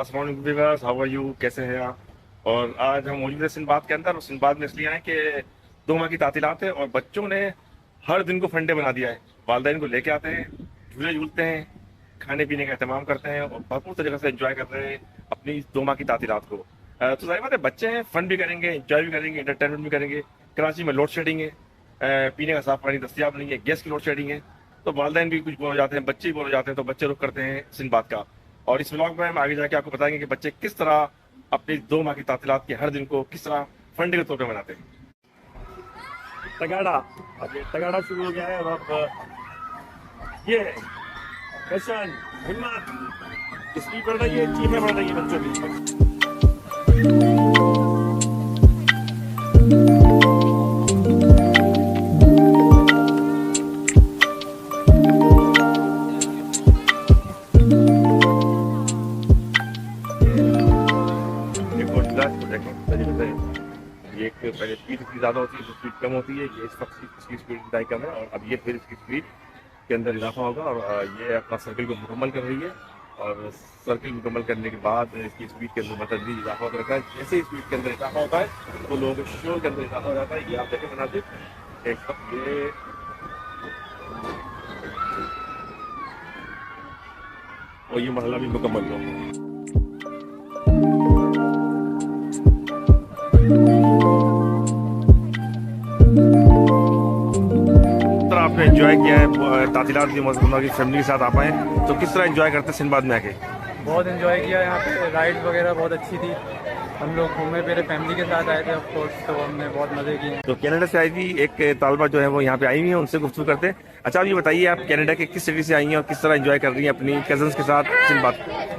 अस्सलाम वालेकुम viewers, how are you, कैसे हैं आप। और आज हम मौजूद है सिंदबाद के अंदर। और सिंदबाद में इसलिए आए कि 2 माह की तातीलात है और बच्चों ने हर दिन को फंडे बना दिया है। वालिदैन को लेके आते हैं, झूले झूलते हैं, खाने पीने का एहतमाम करते हैं और भरपूर तरीके से एंजॉय कर रहे हैं अपनी 2 माह की तातीलात को। तो जाहिर बात है, बच्चे हैं, फन भी करेंगे, एंजॉय भी करेंगे, एंटरटेनमेंट भी करेंगे। कराची में लोड शेडिंग है, पीने का साफ पानी दस्तियाब नहीं है, गैस की लोड शेडिंग है, तो वालिदैन भी कुछ बोल हो जाते हैं, बच्चे भी बोल हो जाते हैं, तो बच्चे रुख करते हैं सिंदबाद का। और इस व्लॉग में हम आगे जाके आपको बताएंगे कि बच्चे किस तरह अपनी 2 माह की तातीलात के हर दिन को किस तरह फंडे के तौर पे मनाते हैं। तगाड़ा, अब ये तगाड़ा शुरू हो गया है और अब ये फैशन हिम्मत स्पीड बढ़ रही है, चीखें बढ़ रही है बच्चों की। ये एक पहले स्पीड इसकी ज़्यादा होती है, स्पीड कम होती है, ये इस वक्त इसकी स्पीड दाई कम है और अब ये फिर इसकी स्पीड के अंदर इजाफा होगा और ये अपना सर्किल को मुकम्मल कर रही है। और सर्किल मुकम्मल करने के बाद इसकी स्पीड के अंदर मतलब इजाफा होता रहता है। जैसे स्पीड के अंदर इजाफा होता है तो लोगों के शोर के अंदर इजाफा हो जाता है। ये आप देखें बनाते एक वक्त ये और ये मरहला भी मुकम्मल हो। आपने एंजॉय किया है तातीलात की मौजूदा की फैमिली के साथ आप आए, तो किस तरह एंजॉय करते हैं सिंदबाद में आके? बहुत एंजॉय किया यहाँ पे, राइड वगैरह बहुत अच्छी थी। हम लोग घूमे फिरे, फैमिली के साथ आए थे ऑफ कोर्स, तो हमने बहुत मजे किए। तो कनाडा से आई थी एक तालबा जो है वो यहाँ पे आई हुई है, उनसे गुफ्तगू करते हैं। अच्छा, आप ये बताइए आप कनाडा के किस सिटी से आई हैं और किस तरह एंजॉय कर रही हैं अपनी कजन्स के साथ सिंदबाद?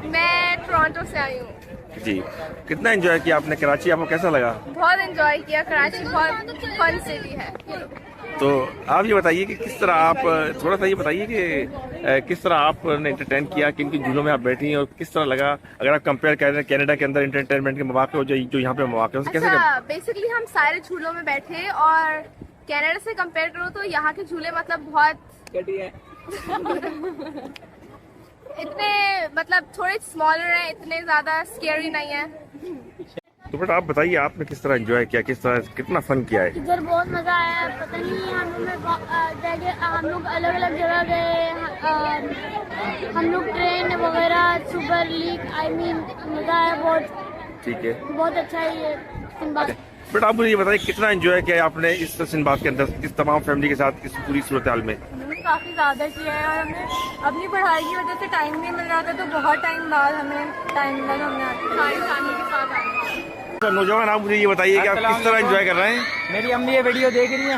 मैं टोरंटो से आई हूँ जी। कितना एंजॉय किया आपने कराची, आपको कैसा लगा? बहुत एंजॉय किया, कराची बहुत फन सिटी है। तो आप ये बताइए कि किस तरह आप थोड़ा सा ये बताइए कि किस तरह आपने एंटरटेन किया, किन किन झूलों में आप बैठी हैं और किस तरह लगा अगर आप कंपेयर कर रहे हैं कनाडा के अंदर एंटरटेनमेंट के मौके जो यहाँ पे मौके हैं, कैसे? बेसिकली हम सारे झूलों में बैठे और कनाडा से कंपेयर करो तो यहाँ के झूले मतलब बहुत इतने मतलब थोड़े स्मॉलर हैं, इतने ज्यादा स्केरी नहीं है। तो बेटा आप बताइए आपने किस तरह एंजॉय किया, किस तरह कितना फन किया है? इधर बहुत मजा आया। पता नहीं हम लोग अलग अलग जगह गए, हम लोग ट्रेन वगैरह सुपर लीग मजा आया बहुत। ठीक है, बहुत अच्छा है ये सिंदबाद। बेटा आप मुझे ये बताइए कितना एंजॉय किया आपने इस सिंदबाद के अंदर इस तमाम फैमिली के साथ इस पूरी सूरत हाल में? हमने काफ़ी ज़्यादा किया है और हमें अपनी पढ़ाई की वजह से टाइम नहीं मिल रहा था, तो बहुत टाइम बाद हमें टाइम मिला तो हमने सारी फैमिली के साथ आए। तो नौजवान आप मुझे ये बताइए कि आप किस तरह एंजॉय कर रहे हैं? मेरी अम्मी ये वीडियो देख रही है,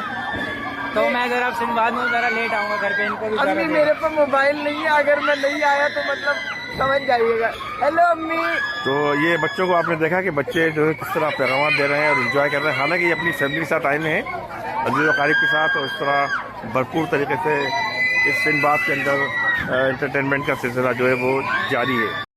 तो मैं जरा सिंदबाद में जरा लेट आऊँगा घर पे, इनको भी अम्मी मेरे पास मोबाइल नहीं है, अगर मैं नहीं आया तो मतलब समझ जाइएगा। हेलो अम्मी। तो ये बच्चों को आपने देखा कि बच्चे जो है किस तरह पैगाम दे रहे हैं और एंजॉय कर रहे हैं, हालांकि ये अपनी फैमिली के साथ आए हुए हैं अजीज़ क़रीब के साथ, और इस तरह भरपूर तरीके से इस सिंदबाद के अंदर एंटरटेनमेंट का सिलसिला जो है वो जारी है।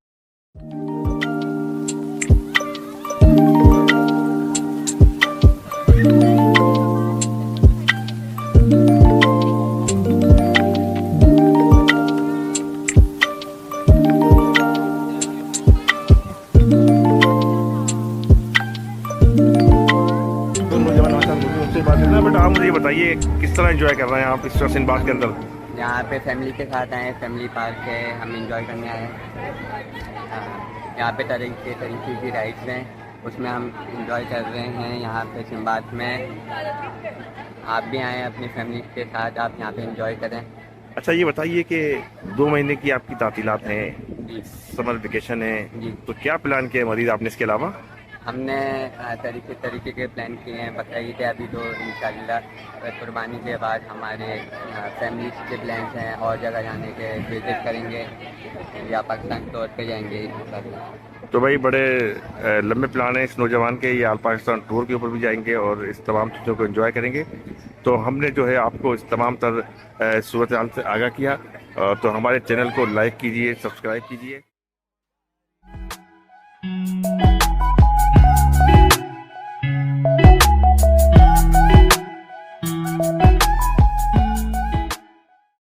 बट आप मुझे ये बताइए किस तरह एंजॉय कर रहे हैं आप इस सिंदबाद के अंदर? यहाँ पे फैमिली के साथ आए, फैमिली पार्क है, हम एंजॉय करने आए हैं। यहाँ पे तरीके की राइड्स हैं, उसमें हम एंजॉय कर रहे हैं। यहाँ पे सिंदबाद में आप भी आएँ अपनी फैमिली के साथ, आप यहाँ पे एंजॉय करें। अच्छा ये बताइए कि 2 महीने की आपकी तातीलात हैं, समर वेकेशन है, तो क्या प्लान किया मजीद आपने इसके अलावा? हमने तरीके के प्लान किए हैं। बकरा ईद है अभी, तो इंशाल्लाह कुर्बानी के बाद हमारे फैमिली के प्लान्स हैं और जगह जाने के, विजिट करेंगे या पाकिस्तान तौर पे जाएंगे। तो भाई बड़े लंबे प्लान है इस नौजवान के, ये आल पाकिस्तान टूर के ऊपर भी जाएंगे और इस तमाम चीज़ों को एंजॉय करेंगे। तो हमने जो है आपको इस तमाम तर सूरत हाल से आगाह किया, तो हमारे चैनल को लाइक कीजिए, सब्सक्राइब कीजिए।